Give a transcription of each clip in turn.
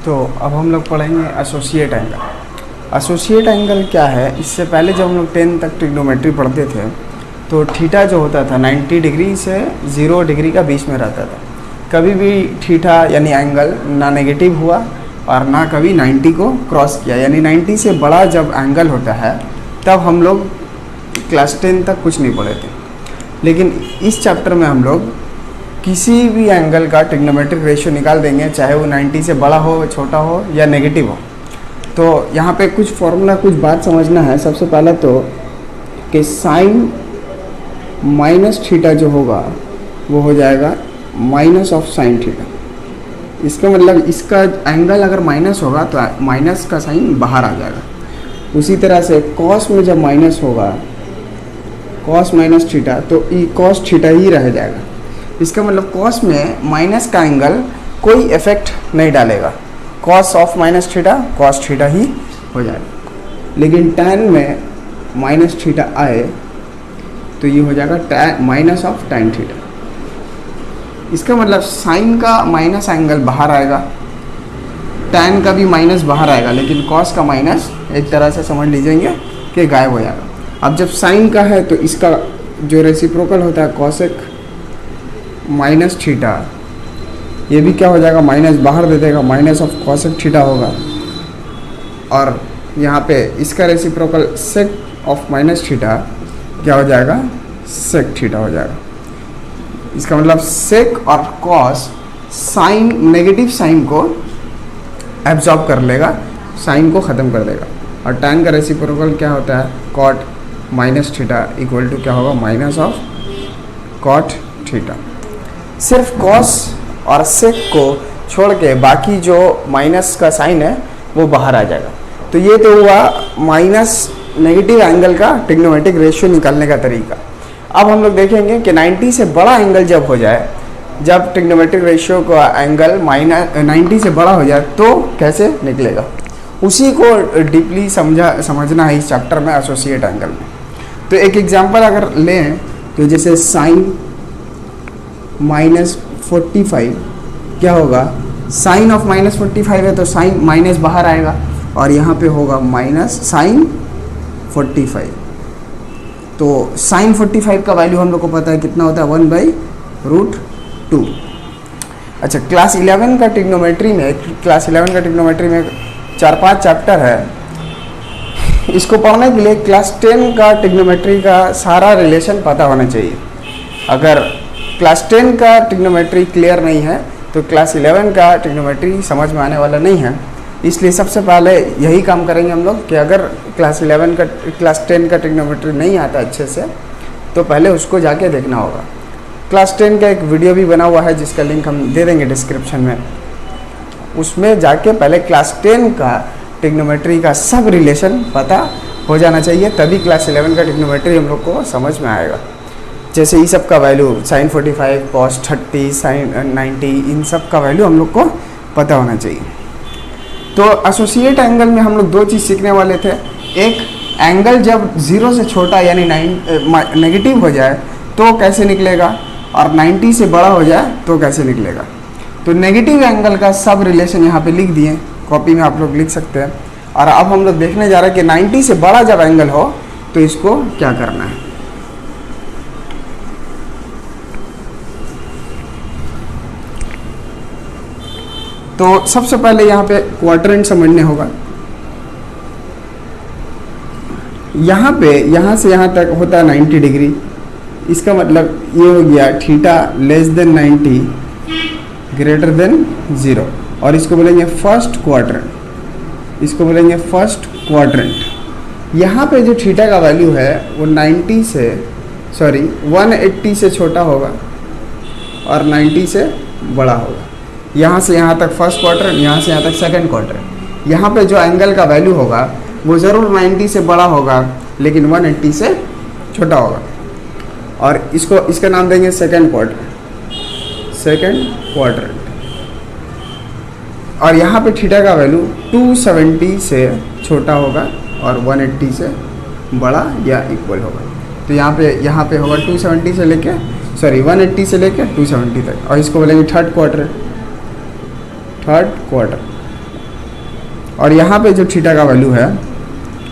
तो अब हम लोग पढ़ेंगे एसोसिएट एंगल। एसोसिएट एंगल क्या है? इससे पहले जब हम लोग 10 तक ट्रिग्नोमेट्री पढ़ते थे तो थीटा जो होता था 90 डिग्री से 0 डिग्री का बीच में रहता था। कभी भी थीटा यानी एंगल ना नेगेटिव हुआ और ना कभी 90 को क्रॉस किया। यानी 90 से बड़ा जब एंगल होता है तब हम लोग क्लास 10 तक कुछ नहीं पढ़े थे। लेकिन इस चैप्टर में हम लोग किसी भी एंगल का ट्रिग्नोमेट्रिक रेशियो निकाल देंगे, चाहे वो 90 से बड़ा हो, छोटा हो या नेगेटिव हो। तो यहाँ पे कुछ फॉर्मूला, कुछ बात समझना है। सबसे पहले तो कि साइन माइनस थीटा जो होगा वो हो जाएगा माइनस ऑफ साइन थीटा। इसका मतलब इसका एंगल अगर माइनस होगा तो माइनस का साइन बाहर आ जाएगा। उसी तरह से कॉस में जब माइनस होगा, कॉस माइनस थीटा, तो ई कॉस थीटा ही रह जाएगा। इसका मतलब कॉस में माइनस का एंगल कोई इफेक्ट नहीं डालेगा। Cos of minus theta cos theta ही हो जाएगा। लेकिन टैन में माइनस थीटा आए तो ये हो जाएगा tan minus of tan theta. इसका मतलब साइन का माइनस एंगल बाहर आएगा, टैन का भी माइनस बाहर आएगा, लेकिन कॉस का माइनस एक तरह से समझ लीजिएगा कि गायब हो जाएगा। अब जब साइन का है तो इसका जो रेसिप्रोकल होता है कॉसेक माइनस थीटा, ये भी क्या हो जाएगा, माइनस बाहर दे देगा, माइनस ऑफ कॉसेक थीटा होगा। और यहाँ पे इसका reciprocal sake of minus theta क्या हो जाएगा, सेक थीटा हो जाएगा। इसका मतलब सेक और कॉस साइन, नेगेटिव साइन को एब्जॉर्ब कर लेगा, साइन को ख़त्म कर देगा। और टैन का रेसिप्रोकल क्या होता है, cot minus theta equal to क्या होगा, माइनस ऑफ कॉट थीटा। सिर्फ कॉस और सेक को छोड़ के बाकी जो माइनस का साइन है वो बाहर आ जाएगा। तो ये तो हुआ माइनस नेगेटिव एंगल का ट्रिग्नोमेट्रिक रेशियो निकालने का तरीका। अब हम लोग देखेंगे कि 90 से बड़ा एंगल जब हो जाए, जब ट्रिग्नोमेट्रिक रेशियो का एंगल माइनस 90 से बड़ा हो जाए तो कैसे निकलेगा, उसी को डीपली समझना है इस चैप्टर में, एसोसिएट एंगल में। तो एक एग्जांपल अगर लें तो जैसे साइन माइनस 45 क्या होगा, साइन ऑफ माइनस 45 है तो साइन माइनस बाहर आएगा और यहाँ पे होगा माइनस साइन 45। तो साइन 45 का वैल्यू हम लोग को पता है कितना होता है, 1/√2। अच्छा, क्लास 11 का ट्रिग्नोमेट्री में 4-5 चैप्टर है। इसको पढ़ने के लिए क्लास 10 का ट्रिग्नोमेट्री का सारा रिलेशन पता होना चाहिए। अगर क्लास 10 का ट्रिग्नोमेट्री क्लियर नहीं है तो क्लास 11 का ट्रिग्नोमेट्री समझ में आने वाला नहीं है। इसलिए सबसे पहले यही काम करेंगे हम लोग कि अगर क्लास 10 का ट्रिग्नोमेट्री नहीं आता अच्छे से तो पहले उसको जाके देखना होगा। क्लास 10 का एक वीडियो भी बना हुआ है जिसका लिंक हम दे देंगे डिस्क्रिप्शन में। उसमें जाके पहले क्लास 10 का ट्रिग्नोमेट्री का सब रिलेशन पता हो जाना चाहिए, तभी क्लास 11 का ट्रिग्नोमेट्री हम लोग को समझ में आएगा। जैसे ये सब का वैल्यू साइन 45, कॉस 30, साइन 90, इन सब का वैल्यू हम लोग को पता होना चाहिए। तो एसोसिएट एंगल में हम लोग 2 चीज़ सीखने वाले थे। एक, एंगल जब 0 से छोटा यानी नेगेटिव हो जाए तो कैसे निकलेगा, और 90 से बड़ा हो जाए तो कैसे निकलेगा। तो नेगेटिव एंगल का सब रिलेशन यहाँ पे लिख दिए, कॉपी में आप लोग लिख सकते हैं। और अब हम लोग देखने जा रहे हैं कि 90 से बड़ा जब एंगल हो तो इसको क्या करना है। तो सबसे पहले यहाँ पे क्वाड्रेंट समझने होगा। यहाँ से यहाँ तक होता है 90 डिग्री। इसका मतलब ये हो गया theta less than 90 greater than 0, और इसको बोलेंगे फर्स्ट क्वाड्रेंट। यहाँ पे जो थीटा का वैल्यू है वो 180 से छोटा होगा और 90 से बड़ा होगा। यहाँ से यहाँ तक फर्स्ट क्वाड्रेंट, यहाँ से यहाँ तक सेकंड क्वाड्रेंट। यहाँ पे जो एंगल का वैल्यू होगा वो ज़रूर 90 से बड़ा होगा लेकिन 180 से छोटा होगा, और इसका नाम देंगे सेकंड क्वाड्रेंट। और यहाँ पे थीटा का वैल्यू 270 से छोटा होगा और 180 से बड़ा या इक्वल होगा। तो यहाँ पे होगा 180 से लेके 270 तक, और इसको बोलेंगे थर्ड क्वार्टर। और यहाँ पे जो थीटा का वैल्यू है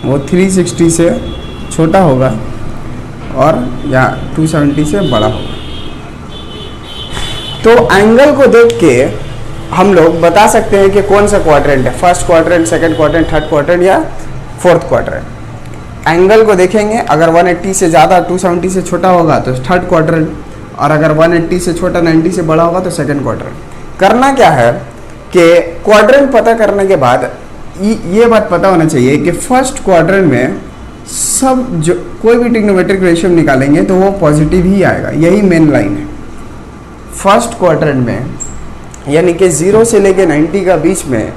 वो 360 से छोटा होगा और या 270 से बड़ा होगा। तो एंगल को देख के हम लोग बता सकते हैं कि कौन सा क्वाड्रेंट है, first quadrant, second quadrant, third quadrant या फोर्थ क्वाड्रेंट। एंगल को देखेंगे, अगर 180 से ज़्यादा 270 से छोटा होगा तो थर्ड क्वाड्रेंट, और अगर 180 से छोटा 90 से बड़ा होगा तो सेकंड क्वाड्रेंट। करना क्या है कि क्वाड्रेंट पता करने के बाद ये बात पता होना चाहिए कि फर्स्ट क्वाड्रेंट में सब जो कोई भी ट्रिग्नोमेट्रिक रेशियो निकालेंगे तो वो पॉजिटिव ही आएगा, यही मेन लाइन है। फर्स्ट क्वाड्रेंट में यानी कि 0 से लेके 90 का बीच में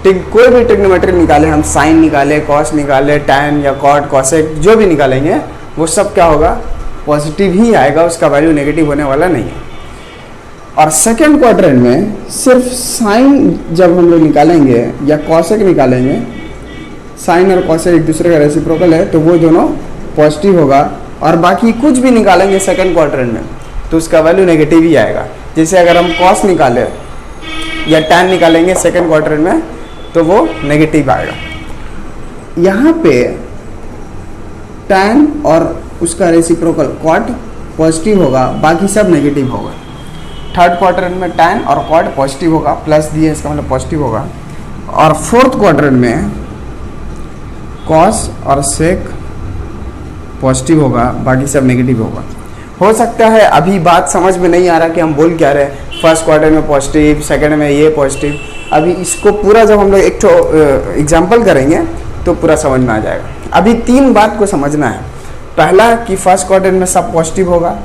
कोई भी ट्रिग्नोमेट्री निकाले, हम साइन निकाले, कॉस निकाले, टैन या कॉट, कॉसेक जो भी निकालेंगे वो सब क्या होगा, पॉजिटिव ही आएगा, उसका वैल्यू नेगेटिव होने वाला नहीं है। और सेकेंड क्वाड्रेंट में सिर्फ साइन जब हम लोग निकालेंगे या कॉसेक निकालेंगे, साइन और कॉसेक एक दूसरे का रेसिप्रोकल है तो वो दोनों पॉजिटिव होगा, और बाकी कुछ भी निकालेंगे सेकेंड क्वाड्रेंट में तो उसका वैल्यू नेगेटिव ही आएगा। जैसे अगर हम कॉस निकालें या टैन निकालेंगे सेकेंड क्वाड्रेंट में तो वो नेगेटिव आएगा। यहाँ पे टैन और उसका रेसिप्रोकल कॉट पॉजिटिव होगा, बाकी सब नेगेटिव होगा। थर्ड क्वाड्रेंट में टैन और कॉट पॉजिटिव होगा, प्लस दिए इसका मतलब पॉजिटिव होगा। और फोर्थ क्वाड्रेंट में कॉस और सेक पॉजिटिव होगा, बाकी सब नेगेटिव होगा। हो सकता है अभी बात समझ में नहीं आ रहा कि हम बोल क्या रहे, फर्स्ट क्वाड्रेंट में पॉजिटिव, सेकंड में ये पॉजिटिव। अभी इसको पूरा जब हम लोग एक एग्जाम्पल करेंगे तो पूरा समझ में आ जाएगा। अभी 3 बात को समझना है। पहला कि फर्स्ट क्वाड्रेंट में सब पॉजिटिव होगा,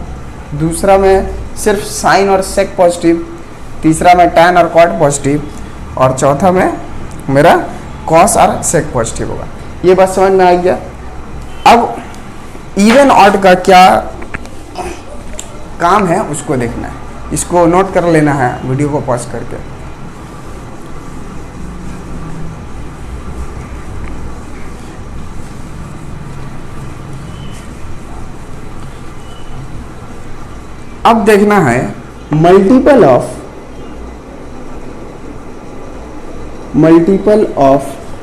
दूसरा में सिर्फ साइन और सेक पॉजिटिव, तीसरा में टैन और कॉट पॉजिटिव, और चौथा में मेरा कॉस और सेक पॉजिटिव होगा। ये बात समझ में आ गया। अब इवन ऑड का क्या काम है उसको देखना है, इसको नोट कर लेना है वीडियो को पॉज करके। अब देखना है मल्टीपल ऑफ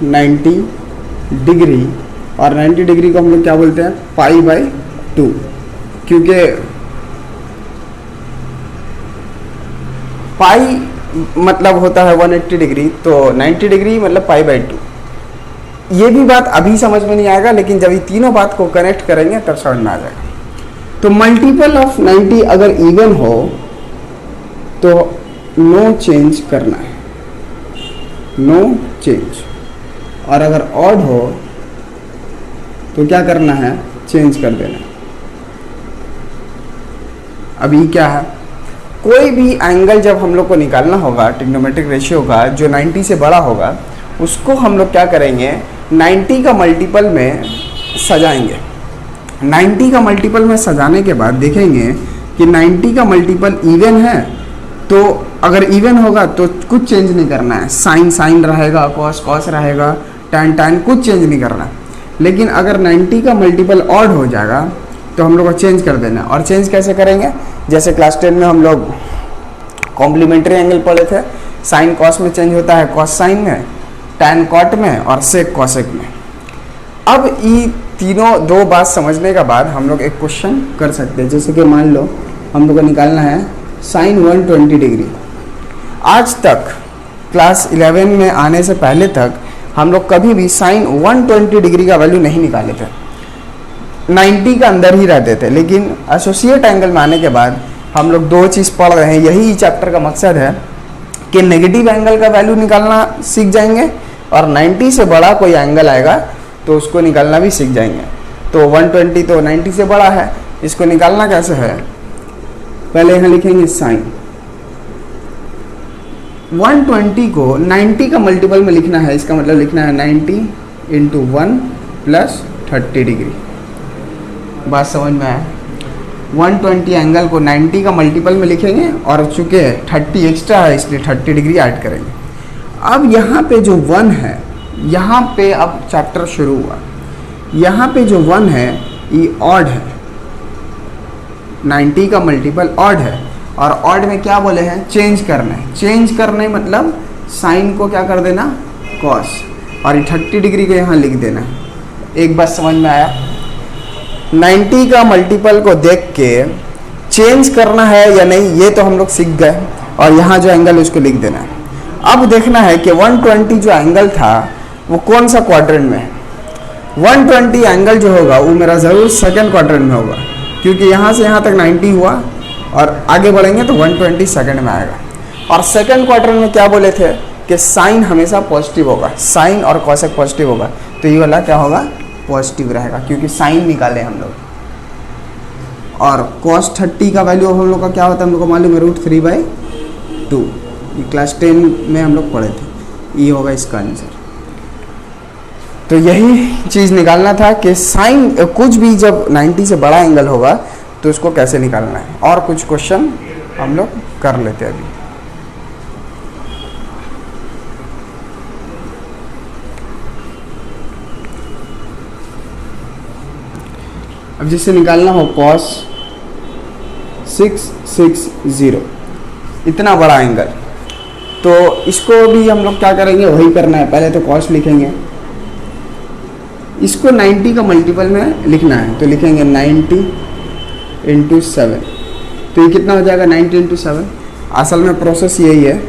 90 डिग्री, और 90 डिग्री को हम लोग क्या बोलते हैं, π/2, क्योंकि पाई मतलब होता है 180 डिग्री, तो 90 डिग्री मतलब π/2। ये भी बात अभी समझ में नहीं आएगा, लेकिन जब ये तीनों बात को कनेक्ट करेंगे तब समझ में आ जाएगा। तो मल्टीपल ऑफ 90 अगर इवन हो तो नो चेंज करना है, नो चेंज, और अगर ऑड हो तो क्या करना है, चेंज कर देना है। अभी क्या है, कोई भी एंगल जब हम लोग को निकालना होगा ट्रिग्नोमेट्रिक रेशियो का जो 90 से बड़ा होगा, उसको हम लोग क्या करेंगे, 90 का मल्टीपल में सजाएंगे। 90 का मल्टीपल में सजाने के बाद देखेंगे कि 90 का मल्टीपल इवन है, तो अगर इवन होगा तो कुछ चेंज नहीं करना है, साइन साइन रहेगा, कॉस कॉस रहेगा, टैन टैन, कुछ चेंज नहीं करना। लेकिन अगर 90 का मल्टीपल ऑड हो जाएगा तो हम लोग को चेंज कर देना। और चेंज कैसे करेंगे, जैसे क्लास 10 में हम लोग कॉम्प्लीमेंट्री एंगल पढ़े थे, साइन कॉस में चेंज होता है, कॉस साइन में, टैन कॉट में, और सेक कॉसेक में। अब ये तीनों 2 बात समझने के बाद हम लोग एक क्वेश्चन कर सकते हैं। जैसे कि मान लो हम लोग को निकालना है साइन 120 डिग्री। आज तक क्लास 11 में आने से पहले तक हम लोग कभी भी साइन 120 डिग्री का वैल्यू नहीं निकाले थे, 90 का अंदर ही रहते थे। लेकिन एसोसिएट एंगल में आने के बाद हम लोग 2 चीज़ पढ़ रहे हैं, यही चैप्टर का मकसद है कि नेगेटिव एंगल का वैल्यू निकालना सीख जाएंगे, और 90 से बड़ा कोई एंगल आएगा तो उसको निकालना भी सीख जाएंगे। तो 120 तो 90 से बड़ा है, इसको निकालना कैसे है, पहले यहाँ लिखेंगे साइन 120 को 90 का मल्टीपल में लिखना है, इसका मतलब लिखना है 90 × 1 + 30 डिग्री। बात समझ में आया, 120 एंगल को 90 का मल्टीपल में लिखेंगे, और चूँकि 30 एक्स्ट्रा है इसलिए 30 डिग्री ऐड करेंगे। अब यहाँ पे जो 1 है, यहाँ पे अब चैप्टर शुरू हुआ, यहाँ पे जो 1 है ये ऑड है, 90 का मल्टीपल ऑड है, और ऑड में क्या बोले हैं, चेंज करना है। चेंज करने मतलब साइन को क्या कर देना, कॉस, और ये 30 डिग्री को यहाँ लिख देना है। एक बात समझ में आया? 90 का मल्टीपल को देख के चेंज करना है या नहीं ये तो हम लोग सीख गए, और यहाँ जो एंगल है उसको लिख देना है। अब देखना है कि 120 जो एंगल था वो कौन सा क्वाड्रेंट में है। 120 एंगल जो होगा वो मेरा ज़रूर सेकंड क्वाड्रेंट में होगा, क्योंकि यहाँ से यहाँ तक 90 हुआ और आगे बढ़ेंगे तो 120 सेकंड में आएगा। और सेकंड क्वाड्रेंट में क्या बोले थे कि साइन हमेशा पॉजिटिव होगा, साइन और कॉसेक पॉजिटिव होगा, तो ये वाला क्या होगा, पॉजिटिव रहेगा, क्योंकि साइन निकाले हम लोग। और cos 30 का वैल्यू हम लोग का क्या होता है, हम लोग को मालूम है √3/2, ये क्लास 10 में हम लोग पढ़े थे, ये होगा इसका आंसर। तो यही चीज़ निकालना था कि साइन कुछ भी जब 90 से बड़ा एंगल होगा तो उसको कैसे निकालना है। और कुछ क्वेश्चन हम लोग कर लेते हैं अभी। अब जिससे निकालना हो cos 660, इतना बड़ा एंगल, तो इसको भी हम लोग क्या करेंगे, वही करना है। पहले तो cos लिखेंगे, इसको 90 का मल्टीपल में लिखना है, तो लिखेंगे 90 × 7, तो ये कितना हो जाएगा 90 × 7। असल में प्रोसेस यही है,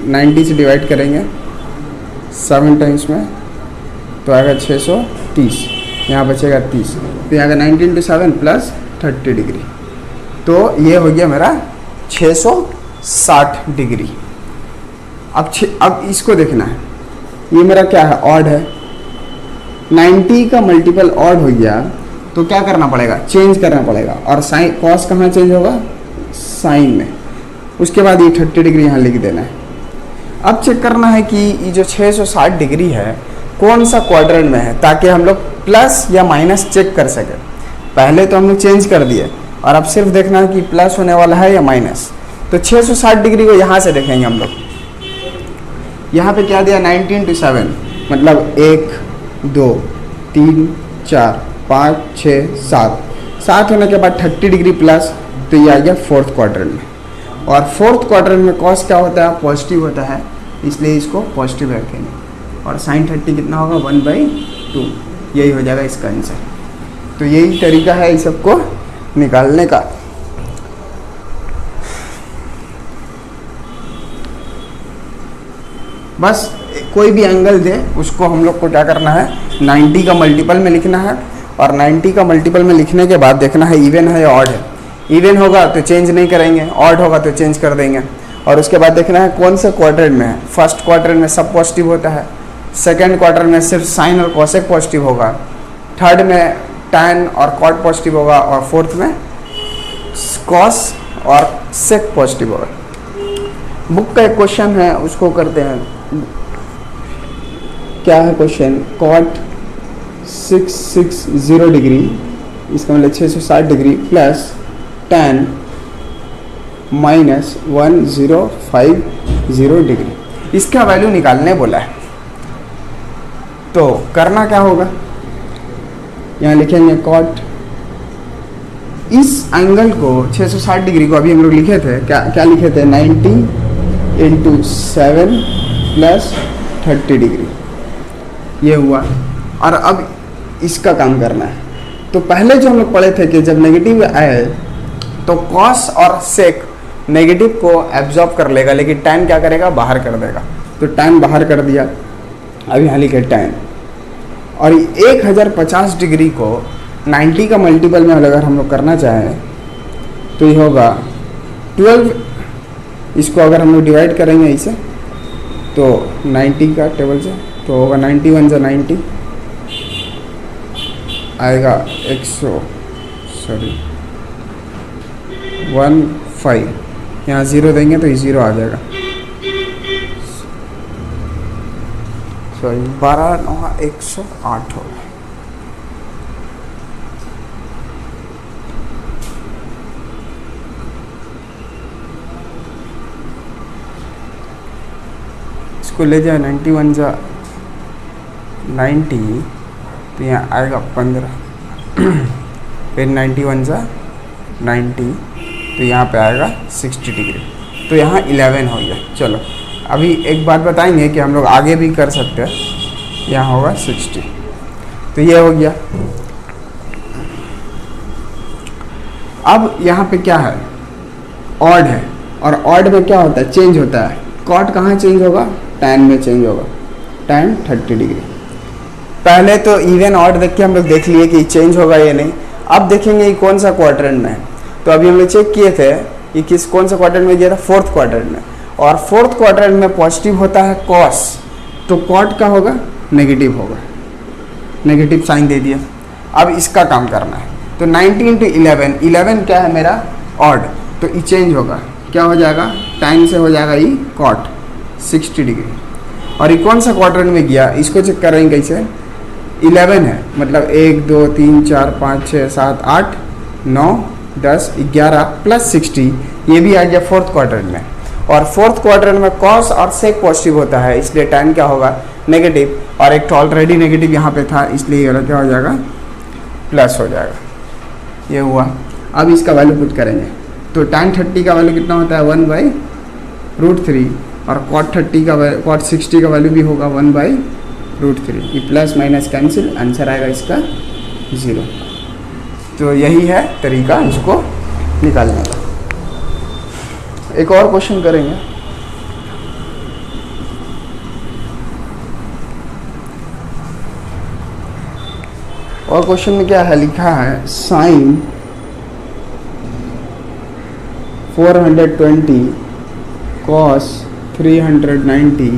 90 से डिवाइड करेंगे 7 टाइम्स में तो आएगा 630, यहाँ बचेगा 30, तो यहाँ का 90 × 7 प्लस 30 डिग्री, तो ये हो गया मेरा 660 डिग्री। अब इसको देखना है, ये मेरा क्या है, ऑड है। 90 का मल्टीपल ऑड हो गया तो क्या करना पड़ेगा, चेंज करना पड़ेगा। और साइन कॉस कहाँ चेंज होगा, साइन में। उसके बाद ये 30 डिग्री यहाँ लिख देना है। अब चेक करना है कि ये जो 660 डिग्री है कौन सा क्वाड्रेंट में है, ताकि हम लोग प्लस या माइनस चेक कर सकें। पहले तो हम लोग चेंज कर दिए और अब सिर्फ देखना है कि प्लस होने वाला है या माइनस। तो 660 डिग्री को यहाँ से देखेंगे हम लोग। यहाँ पे क्या दिया, 90 × 7, मतलब 1 2 3 4 5 6 7, 7 होने के बाद 30 डिग्री प्लस, तो ये आ गया फोर्थ क्वाड्रेंट में। और फोर्थ क्वाड्रेंट में कॉस क्या होता है, पॉजिटिव होता है, इसलिए इसको पॉजिटिव रखेंगे। और साइन 30 कितना होगा, 1/2, यही हो जाएगा इसका आंसर। तो यही तरीका है इस सबको निकालने का। बस कोई भी एंगल दे उसको हम लोग को क्या करना है, 90 का मल्टीपल में लिखना है। और 90 का मल्टीपल में लिखने के बाद देखना है इवन है या ऑड है। इवन होगा तो चेंज नहीं करेंगे, ऑड होगा तो चेंज कर देंगे। और उसके बाद देखना है कौन से क्वाड्रेंट में है। फर्स्ट क्वाड्रेंट में सब पॉजिटिव होता है, सेकेंड क्वाड्रेंट में सिर्फ साइन और कॉसेक पॉजिटिव होगा, थर्ड में टैन और कॉट पॉजिटिव होगा, और फोर्थ में कॉस और सेक पॉजिटिव होगा। बुक का एक क्वेश्चन है, उसको करते हैं। क्या है क्वेश्चन, कॉट 660 डिग्री, इसका मतलब 660 डिग्री प्लस टैन -1050 डिग्री, इसका वैल्यू निकालने बोला है। तो करना क्या होगा, यहाँ लिखेंगे कॉट, इस एंगल को 660 डिग्री को अभी हम लोग लिखे थे, क्या लिखे थे, 90 × 7 प्लस 30 डिग्री, ये हुआ। और अब इसका काम करना है। तो पहले जो हम लोग पढ़े थे कि जब नेगेटिव आए तो कॉस और सेक नेगेटिव को एब्जॉर्ब कर लेगा, लेकिन टैन क्या करेगा, बाहर कर देगा। तो टैन बाहर कर दिया, अब यहाँ लिखे टैन। और 1050 डिग्री को 90 का मल्टीपल में अगर हम लोग करना चाहें तो ये होगा 12। इसको अगर हम लोग डिवाइड करेंगे इसे तो 90 का टेबल से तो होगा 91 × 90 आएगा 15, यहाँ 0 देंगे तो ये 0 आ जाएगा। सॉरी 12 × 9 108 होगा। इसको ले जाए 91 × 90 तो यहाँ आएगा 15, फिर 91 × 90 तो यहाँ पे आएगा 60 डिग्री, तो यहाँ 11 हो गया। चलो अभी एक बात बताएंगे कि हम लोग आगे भी कर सकते हैं, यहाँ होगा 60, तो ये हो गया। अब यहाँ पे क्या है, ऑड है, और ऑड में क्या होता है, चेंज होता है। कॉट कहाँ चेंज होगा, tan में चेंज होगा, tan 30 डिग्री। पहले तो इवन ऑड देख के हम लोग देख लिए कि चेंज होगा या नहीं। अब देखेंगे ये कौन सा क्वाड्रेंट में है। तो अभी हम लोग चेक किए थे ये कौन सा क्वाड्रेंट में गया था, फोर्थ क्वाड्रेंट में, और फोर्थ क्वाड्रेंट में पॉजिटिव होता है कॉस, तो कॉट का होगा नेगेटिव होगा, नेगेटिव साइन दे दिया। अब इसका काम करना है, तो 90 इंटू 11 क्या है मेरा, ऑड, तो ये चेंज होगा, क्या हो जाएगा, tan से हो जाएगा ये कॉट 60 डिग्री। और ये कौन सा क्वाड्रेंट में गया, इसको चेक करेंगे कैसे, 11 है, मतलब 1 2 3 4 5 6 7 8 9 10 11 प्लस 60, ये भी आ गया फोर्थ क्वाड्रेंट में। और फोर्थ क्वाड्रेंट में कॉस और सेक पॉजिटिव होता है, इसलिए tan क्या होगा, नेगेटिव, और एक तो ऑलरेडी नेगेटिव यहाँ पे था, इसलिए ये क्या हो जाएगा, प्लस हो जाएगा। ये हुआ। अब इसका वैल्यू पुट करेंगे, तो tan 30 का वैल्यू कितना होता है, 1/√3, और cot 60 का वैल्यू भी होगा 1/√3। ये प्लस माइनस कैंसिल, आंसर आएगा इसका 0। तो यही है तरीका इसको निकालने का। एक और क्वेश्चन करेंगे। और क्वेश्चन में क्या है, लिखा है sin 420 cos 390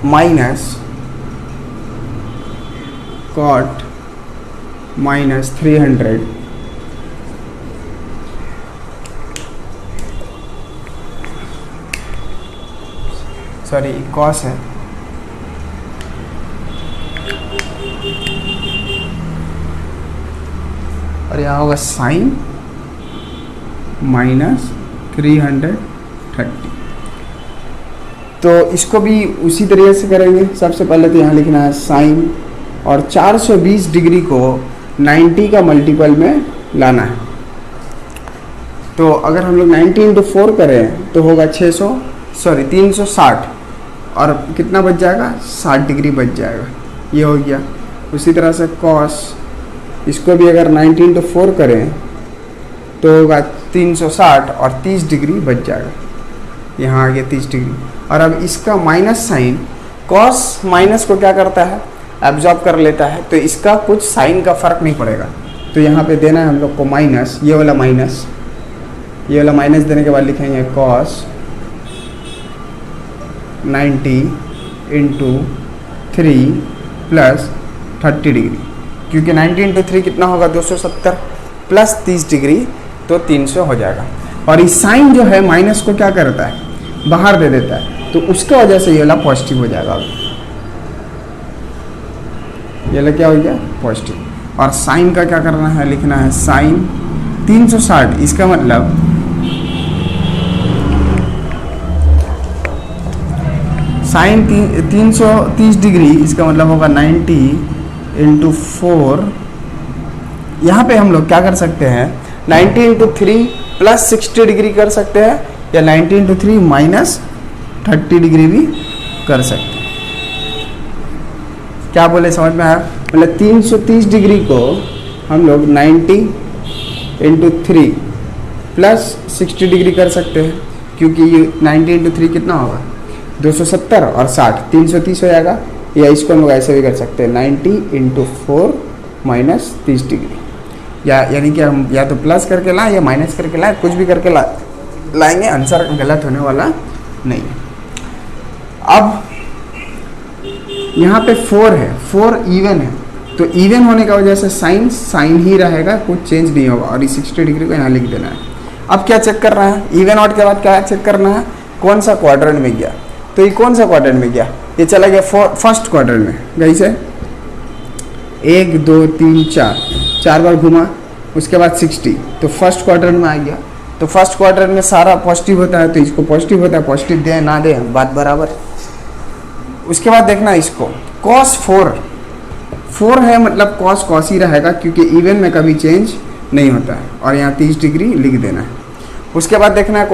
minus cot minus 300 sorry cos है, और यहाँ होगा साइन माइनस 330। तो इसको भी उसी तरीके से करेंगे। सबसे पहले तो यहाँ लिखना है साइन, और 420 डिग्री को 90 का मल्टीपल में लाना है। तो अगर हम लोग 90 इंटू 4 करें तो होगा 360, और कितना बच जाएगा, 60 डिग्री बच जाएगा, ये हो गया। उसी तरह से कॉस, इसको भी अगर 90 इंटू 4 करें तो होगा 360, और 30 डिग्री बच जाएगा, यहाँ आ गया 30 डिग्री। और अब इसका माइनस साइन, कॉस माइनस को क्या करता है, एब्जॉर्ब कर लेता है, तो इसका कुछ साइन का फर्क नहीं पड़ेगा, तो यहाँ पे देना है हम लोग को माइनस, ये वाला माइनस देने के बाद लिखेंगे कॉस 90 इंटू 3 प्लस 30 डिग्री, क्योंकि 90 इंटू 3 कितना होगा, 270 प्लस 30 डिग्री, तो 300 हो जाएगा। और इस साइन जो है माइनस को क्या करता है, बाहर दे देता है, तो उसके वजह से ये वाला पॉजिटिव हो जाएगा। ये वाला क्या हो गया, पॉजिटिव। और साइन का क्या करना है, लिखना है साइन 360, इसका मतलब साइन 330 डिग्री, इसका मतलब होगा 90 इंटू 4। यहाँ पे हम लोग क्या कर सकते हैं, 90 इंटू 3 प्लस 60 डिग्री कर सकते हैं, या 90 इंटू 3 माइनस 30 डिग्री भी कर सकते हैं। क्या बोले, समझ में आया? मतलब 330 डिग्री को हम लोग 90 इंटू 3 प्लस 60 डिग्री कर सकते हैं, क्योंकि ये 90 इंटू 3 कितना होगा, 270, और 60 330 हो जाएगा। या इसको हम लोग ऐसे भी कर सकते हैं, 90 इंटू 4 माइनस 30 डिग्री, यानी कि हम या तो प्लस करके लाएं या माइनस करके लाएं, कुछ भी करके लाएंगे, आंसर गलत होने वाला नहीं है। अब यहाँ पे 4 है, 4 इवन है, तो इवन होने का वजह से साइन ही रहेगा, कुछ चेंज नहीं होगा, और इस 60 डिग्री को यहाँ लिख देना है। अब क्या चेक करना है, इवन आउट के बाद क्या चेक करना है, कौन सा क्वाड्रेंट में गया। तो ये कौन सा क्वाड्रेंट में गया, ये चला गया फर्स्ट क्वाड्रेंट में, कैसे 1 2 3 4 बार घुमा, उसके बाद 60, तो फर्स्ट क्वाड्रेंट में आ गया। तो फर्स्ट क्वाड्रेंट में सारा पॉजिटिव होता है, तो इसको पॉजिटिव होता है, पॉजिटिव दे ना दे बात बराबर। उसके बाद देखना इसको cos 4 है, मतलब cos ही रहेगा, क्योंकि इवन में कभी चेंज नहीं होता है, और यहाँ 30 डिग्री लिख देना है। उसके बाद देखना है